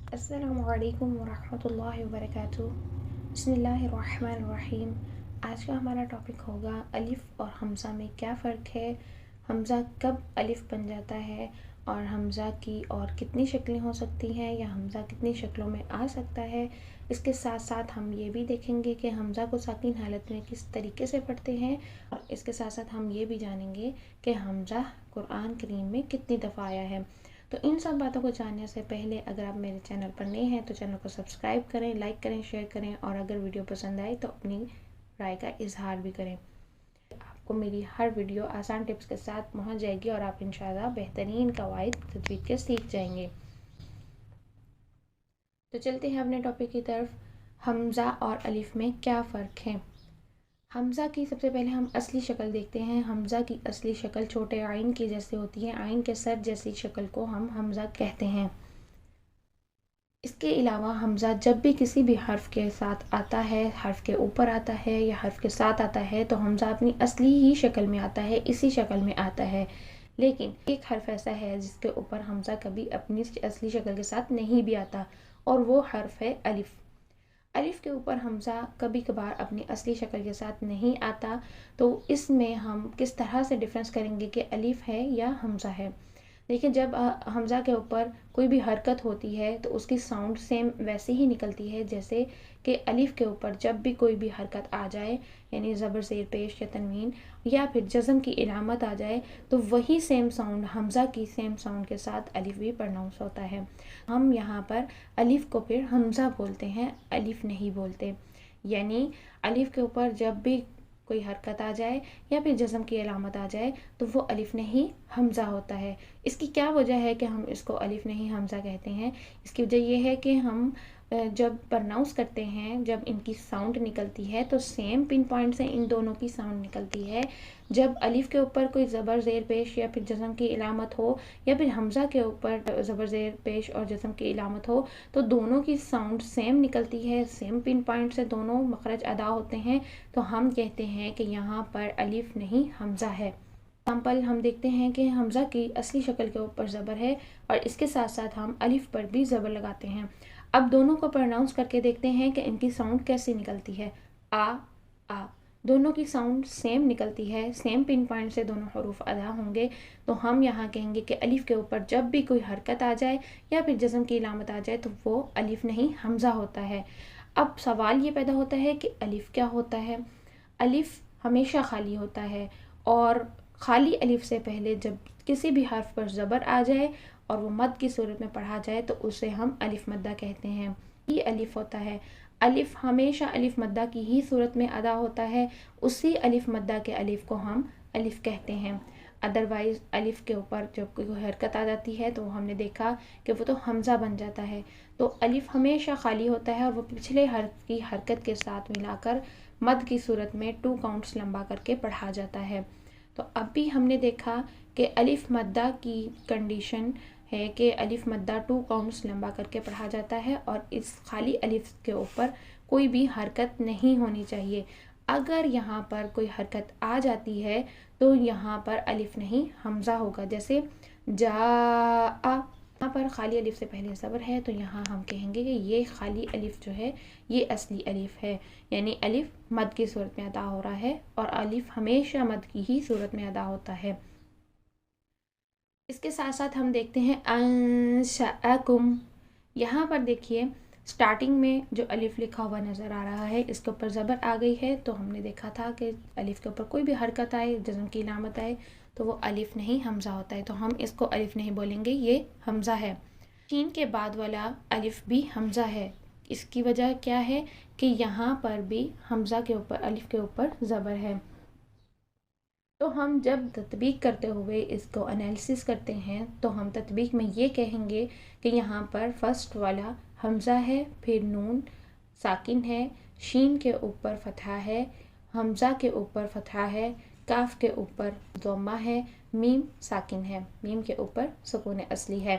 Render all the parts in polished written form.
السلام علیکم ورحمۃ اللہ وبرکاتہ۔ بسم اللہ الرحمن الرحیم۔ آج کا ہمارا ٹاپک ہوگا الف اور حمزہ میں کیا فرق ہے، حمزہ کب الف بن جاتا ہے، اور حمزہ کی اور کتنی شکلیں ہو سکتی ہیں یا حمزہ کتنی شکلوں میں آ سکتا ہے۔ اس کے ساتھ ساتھ ہم یہ بھی دیکھیں گے کہ حمزہ کو ساکن حالت میں کس طریقے سے پڑھتے ہیں، اور اس کے ساتھ ساتھ ہم یہ بھی جانیں گے کہ حمزہ قرآن کریم میں کتنی دفعہ آیا ہے۔ تو ان سب باتوں کو جاننے سے پہلے اگر آپ میرے چینل پر نئے ہیں تو چینل کو سبسکرائب کریں، لائک کریں، شیئر کریں، اور اگر ویڈیو پسند آئے تو اپنی رائے کا اظہار بھی کریں۔ آپ کو میری ہر ویڈیو آسان ٹپس کے ساتھ پہنچ جائے گی اور آپ انشاءاللہ بہترین قواعد تجوید کے سیکھ جائیں گے۔ تو چلتے ہیں اپنے ٹاپک کی طرف، حمزہ اور الف میں کیا فرق ہے۔ حمزہ کی سب سے پہلے ہم اصلی شکل دیکھتے ہیں۔ حمزہ کی اصلی شکل چھوٹے آئین کی جیسے ہوتی ہے، آئین کے سر جیسی شکل کو ہم حمزہ کہتے ہیں۔ اس کے علاوہ حمزہ جب بھی کسی بھی حرف کے ساتھ آتا ہے، حرف کے اوپر آتا ہے یا حرف کے ساتھ آتا ہے، تو حمزہ اپنی اصلی ہی شکل میں آتا ہے، اسی شکل میں آتا ہے۔ لیکن ایک حرف ایسا ہے جس کے اوپر حمزہ کبھی اپنی اصلی شکل کے ساتھ نہیں بھی آتا، اور وہ حرف ہے الف۔ الف کے اوپر حمزہ کبھی کبھار اپنی اصلی شکل کے ساتھ نہیں آتا، تو اس میں ہم کس طرح سے ڈفرینس کریں گے کہ الف ہے یا حمزہ ہے۔ دیکھیں، جب حمزہ کے اوپر کوئی بھی حرکت ہوتی ہے تو اس کی ساؤنڈ سیم ویسے ہی نکلتی ہے جیسے کہ الف کے اوپر جب بھی کوئی بھی حرکت آ جائے، یعنی زبر زیر پیش یا تنوین یا پھر جزم کی علامت آ جائے، تو وہی سیم ساؤنڈ حمزہ کی سیم ساؤنڈ کے ساتھ الف بھی پرناؤنس ہوتا ہے۔ ہم یہاں پر الف کو پھر حمزہ بولتے ہیں، الف نہیں بولتے۔ یعنی الف کے اوپر جب بھی کوئی حرکت آ جائے یا پھر جزم کی علامت آ جائے تو وہ الف نہیں حمزہ ہوتا ہے۔ اس کی کیا وجہ ہے کہ ہم اس کو الف نہیں حمزہ کہتے ہیں؟ اس کی وجہ یہ ہے کہ ہم جب پرناؤنس کرتے ہیں، جب ان کی ساؤنڈ نکلتی ہے تو سیم پن پوائنٹ سے ان دونوں کی ساؤنڈ نکلتی ہے۔ جب الف کے اوپر کوئی زبر زیر پیش یا پھر جزم کی علامت ہو، یا پھر حمزہ کے اوپر زبر زیر پیش اور جزم کی علامت ہو، تو دونوں کی ساؤنڈ سیم نکلتی ہے، سیم پن پوائنٹ سے دونوں مخرج ادا ہوتے ہیں، تو ہم کہتے ہیں کہ یہاں پر الف نہیں حمزہ ہے۔ ایگزامپل ہم دیکھتے ہیں کہ حمزہ کی اصلی شکل کے اوپر زبر ہے اور اس کے ساتھ ساتھ ہم الف پر بھی زبر لگاتے ہیں۔ اب دونوں کو پرناؤنس کر کے دیکھتے ہیں کہ ان کی ساؤنڈ کیسی نکلتی ہے۔ آ دونوں کی ساؤنڈ سیم نکلتی ہے، سیم پن پوائنٹ سے دونوں حروف ادا ہوں گے، تو ہم یہاں کہیں گے کہ الف کے اوپر جب بھی کوئی حرکت آ جائے یا پھر جزم کی علامت آ جائے تو وہ الف نہیں حمزہ ہوتا ہے۔ اب سوال یہ پیدا ہوتا ہے کہ الف کیا ہوتا ہے؟ الف ہمیشہ خالی ہوتا ہے، اور خالی الف سے پہلے جب کسی بھی حرف پر زبر آ جائے اور وہ مد کی صورت میں پڑھا جائے تو اسے ہم الف مدہ کہتے ہیں۔ یہ الف ہوتا ہے۔ الف ہمیشہ الف مدہ کی ہی صورت میں ادا ہوتا ہے، اسی الف مدہ کے الف کو ہم الف کہتے ہیں۔ ادروائز الف کے اوپر جب کوئی حرکت آ جاتی ہے تو ہم نے دیکھا کہ وہ تو حمزہ بن جاتا ہے، تو الف ہمیشہ خالی ہوتا ہے اور وہ پچھلے حرف کی حرکت کے ساتھ ملا کر مد کی صورت میں 2 کاؤنٹس لمبا کر کے پڑھا جاتا ہے۔ تو اب بھی ہم نے دیکھا کہ الف مدہ کی کنڈیشن ہے کہ الف مدہ 2 کاؤنٹس لمبا کر کے پڑھا جاتا ہے، اور اس خالی الف کے اوپر کوئی بھی حرکت نہیں ہونی چاہیے۔ اگر یہاں پر کوئی حرکت آ جاتی ہے تو یہاں پر الف نہیں حمزہ ہوگا، جیسے یہاں پر خالی الف سے پہلے زبر ہے تو یہاں ہم کہیں گے کہ یہ خالی الف جو ہے یہ اصلی الف ہے، یعنی الف مد کی صورت میں ادا ہو رہا ہے، اور الف ہمیشہ مد کی ہی صورت میں ادا ہوتا ہے۔ اس کے ساتھ ساتھ ہم دیکھتے ہیں انشأکم۔ یہاں پر دیکھیے سٹارٹنگ میں جو الف لکھا ہوا نظر آ رہا ہے، اس کے اوپر زبر آ گئی ہے، تو ہم نے دیکھا تھا کہ الف کے اوپر کوئی بھی حرکت آئے، جزم کی علامت آئے، تو وہ الف نہیں حمزہ ہوتا ہے، تو ہم اس کو الف نہیں بولیں گے، یہ حمزہ ہے۔ شین کے بعد والا الف بھی حمزہ ہے۔ اس کی وجہ کیا ہے کہ یہاں پر بھی حمزہ کے اوپر الف کے اوپر زبر ہے۔ تو ہم جب تطبیق کرتے ہوئے اس کو انالیسس کرتے ہیں تو ہم تطبیق میں یہ کہیں گے کہ یہاں پر فرسٹ والا حمزہ ہے، پھر نون ساکن ہے، شین کے اوپر فتحہ ہے، حمزہ کے اوپر فتحہ ہے، کاف کے اوپر ضمہ ہے، میم ساکن ہے، میم کے اوپر سکون اصلی ہے۔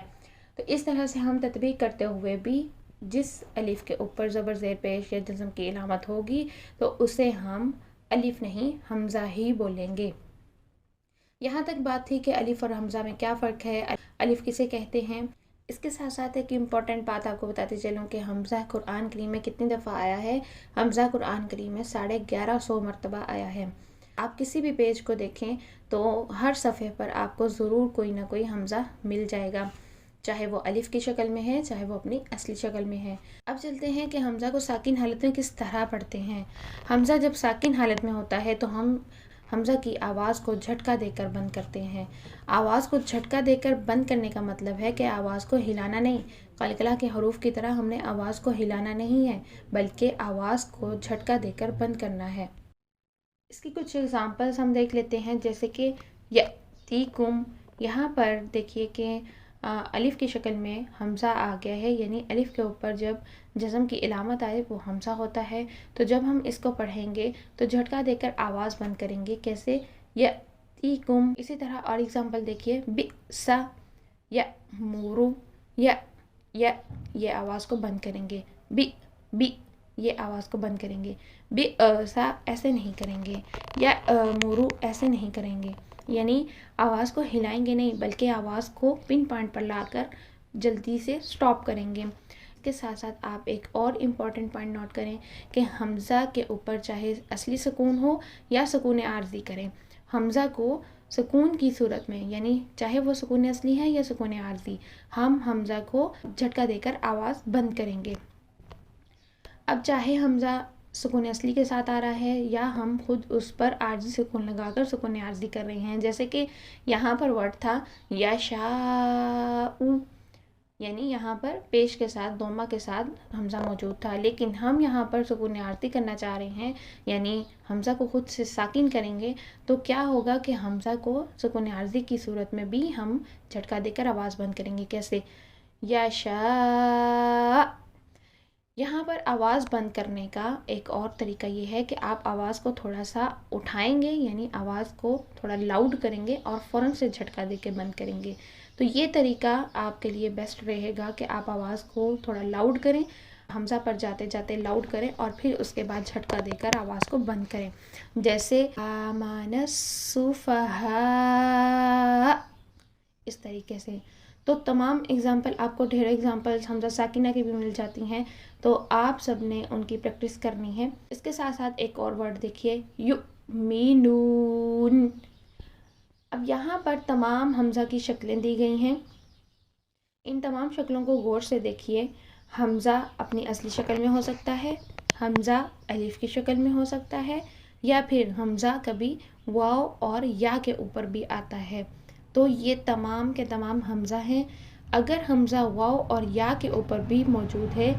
تو اس طرح سے ہم تطبیق کرتے ہوئے بھی جس الف کے اوپر زبر زیر پیش یا جزم کی علامت ہوگی تو اسے ہم الف نہیں حمزہ ہی بولیں گے۔ یہاں تک بات تھی کہ الف اور حمزہ میں کیا فرق ہے، الف کسے کہتے ہیں۔ اس کے ساتھ ساتھ ایک امپورٹنٹ بات آپ کو بتاتے چلوں کہ حمزہ قرآن کریم میں کتنی دفعہ آیا ہے. حمزہ قرآن کریم میں 1150 مرتبہ آیا ہے. آپ کسی بھی پیج کو دیکھیں تو ہر صفحے پر آپ کو ضرور کوئی نہ کوئی حمزہ مل جائے گا، چاہے وہ الف کی شکل میں ہے، چاہے وہ اپنی اصلی شکل میں ہے. اب چلتے ہیں کہ حمزہ کو ساکن حالت میں کس طرح پڑھتے ہیں. حمزہ جب ساکن حالت میں ہوتا ہے تو ہم حمزہ کی آواز کو جھٹکا دے کر بند کرتے ہیں. آواز کو جھٹکا دے کر بند کرنے کا مطلب ہے کہ آواز کو ہلانا نہیں. قلقلہ کے حروف کی طرح ہم نے آواز کو ہلانا نہیں ہے، بلکہ آواز کو جھٹکا دے کر بند کرنا ہے. اس کی کچھ اگزامپلس ہم دیکھ لیتے ہیں، جیسے کہ یأتیکم. یہاں پر دیکھیے کہ الف کی شکل میں حمزہ آ گیا ہے، یعنی الف کے اوپر جب جزم کی علامت آئے وہ حمزہ ہوتا ہے. تو جب ہم اس کو پڑھیں گے تو جھٹکا دے کر آواز بند کریں گے. کیسے؟ یأتیکم. اسی طرح اور اگزامپل دیکھیے، بئس یأمر. یہ آواز کو بند کریں گے. بی یہ آواز کو بند کریں گے. بئس ایسے نہیں کریں گے. یأمر ایسے نہیں کریں گے. یعنی آواز کو ہلائیں گے نہیں، بلکہ آواز کو پن پوائنٹ پر لا کر جلدی سے سٹاپ کریں گے. اس کے ساتھ ساتھ آپ ایک اور امپورٹنٹ پوائنٹ نوٹ کریں کہ حمزہ کے اوپر چاہے اصلی سکون ہو یا سکون عارضی کریں، حمزہ کو سکون کی صورت میں، یعنی چاہے وہ سکون اصلی ہے یا سکون عارضی، ہم حمزہ کو جھٹکا دے کر آواز بند کریں گے. اب چاہے حمزہ سکون اصلی کے ساتھ آ رہا ہے یا ہم خود اس پر عارضی سکون لگا کر سکون عارضی کر رہے ہیں، جیسے کہ یہاں پر ورڈ تھا یشاء، یعنی یہاں پر پیش کے ساتھ دوما کے ساتھ حمزہ موجود تھا، لیکن ہم یہاں پر سکون عارضی کرنا چاہ رہے ہیں، یعنی حمزہ کو خود سے ساکن کریں گے. تو کیا ہوگا کہ حمزہ کو سکون عارضی کی صورت میں بھی ہم جھٹکا دے کر آواز بند کریں گے. کیسے؟ یشاء. یہاں پر آواز بند کرنے کا ایک اور طریقہ یہ ہے کہ آپ آواز کو تھوڑا سا اٹھائیں گے، یعنی آواز کو تھوڑا لاؤڈ کریں گے اور فوراً سے جھٹکا دے کے بند کریں گے. تو یہ طریقہ آپ کے لیے بیسٹ رہے گا کہ آپ آواز کو تھوڑا لاؤڈ کریں، حمزہ پر جاتے جاتے لاؤڈ کریں اور پھر اس کے بعد جھٹکا دے کر آواز کو بند کریں. جیسے آمن السفہاء، اس طریقے سے. تو تمام اگزامپل آپ کو ڈھیر اگزامپلس حمزہ ساکنہ کی بھی مل جاتی ہیں، تو آپ سب نے ان کی پریکٹس کرنی ہے. اس کے ساتھ ساتھ ایک اور ورڈ دیکھیے، یؤمنون. اب یہاں پر تمام حمزہ کی شکلیں دی گئی ہیں. ان تمام شکلوں کو غور سے دیکھیے. حمزہ اپنی اصلی شکل میں ہو سکتا ہے، حمزہ الف کی شکل میں ہو سکتا ہے، یا پھر حمزہ کبھی واو اور یا کے اوپر بھی آتا ہے. تو یہ تمام کے تمام حمزہ ہیں. اگر حمزہ واو اور یا کے اوپر بھی موجود ہے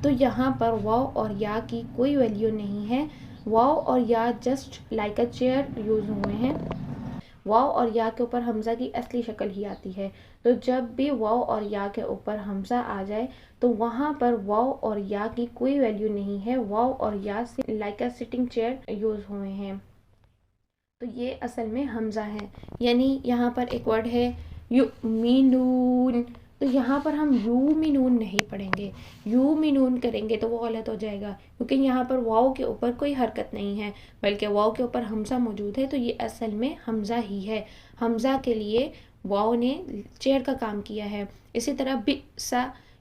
تو یہاں پر واو اور یا کی کوئی ویلیو نہیں ہے. واو اور یا just like a chair use ہوئے ہیں. واو اور یا کے اوپر حمزہ کی اصلی شکل ہی آتی ہے. تو جب بھی واو اور یا کے اوپر حمزہ آ جائے تو وہاں پر واو اور یا کی کوئی ویلیو نہیں ہے. واو اور یا سے like a sitting chair use ہوئے ہیں. تو یہ اصل میں حمزہ ہے. یعنی یہاں پر ایک ورڈ ہے یؤمنون، تو یہاں پر ہم یومنون نہیں پڑھیں گے. یومنون کریں گے تو وہ غلط ہو جائے گا، کیونکہ یہاں پر واو کے اوپر کوئی حرکت نہیں ہے بلکہ واو کے اوپر حمزہ موجود ہے. تو یہ اصل میں حمزہ ہی ہے. حمزہ کے لیے واو نے چیئر کا کام کیا ہے. اسی طرح بئس،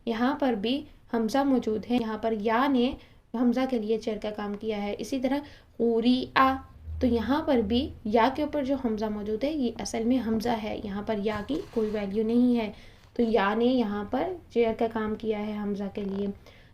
یہاں پر بھی حمزہ موجود ہے، یہاں پر یا نے حمزہ کے لیے چیئر کا کام کیا ہے. اسی طرح قُرِئَ، تو یہاں پر بھی یا کے اوپر جو حمزہ موجود ہے یہ اصل میں حمزہ ہے. یہاں پر یا کی کوئی ویلیو نہیں ہے، تو یا نے یہاں پر چیئر کا کام کیا ہے حمزہ کے لیے.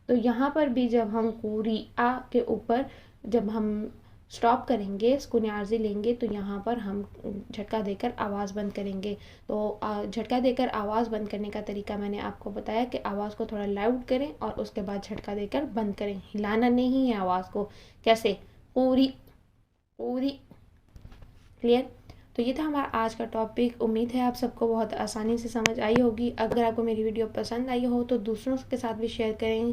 تو یہاں پر بھی جب ہم قُرِئَ کے اوپر جب ہم سٹاپ کریں گے، سکون عارضی لیں گے، تو یہاں پر ہم جھٹکا دے کر آواز بند کریں گے. تو جھٹکا دے کر آواز بند کرنے کا طریقہ میں نے آپ کو بتایا کہ آواز کو تھوڑا لاؤڈ کریں اور اس کے بعد جھٹکا دے کر بند کریں. ہلانا نہیں ہے آواز کو. کیسے؟ قُرِئَ. کلیئر؟ تو یہ تھا ہمارا آج کا ٹاپک. امید ہے آپ سب کو بہت آسانی سے سمجھ آئی ہوگی. اگر آپ کو میری ویڈیو پسند آئی ہو تو دوسروں کے ساتھ بھی شیئر کریں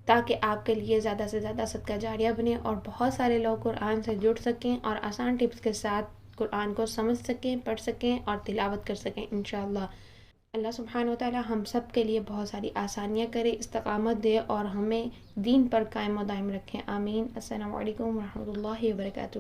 تاکہ آپ کے لیے زیادہ سے زیادہ صدقہ جاریہ بنے اور بہت سارے لوگ قرآن سے جڑ سکیں اور آسان ٹپس کے ساتھ قرآن کو سمجھ سکیں، پڑھ سکیں اور تلاوت کر سکیں انشاءاللہ. اللہ سبحانہ و تعالی ہم سب کے لیے بہت ساری آسانیاں کرے، استقامت دے اور ہمیں دین پر قائم و دائم رکھیں. آمین. السلام علیکم ورحمۃ اللہ وبرکاتہ.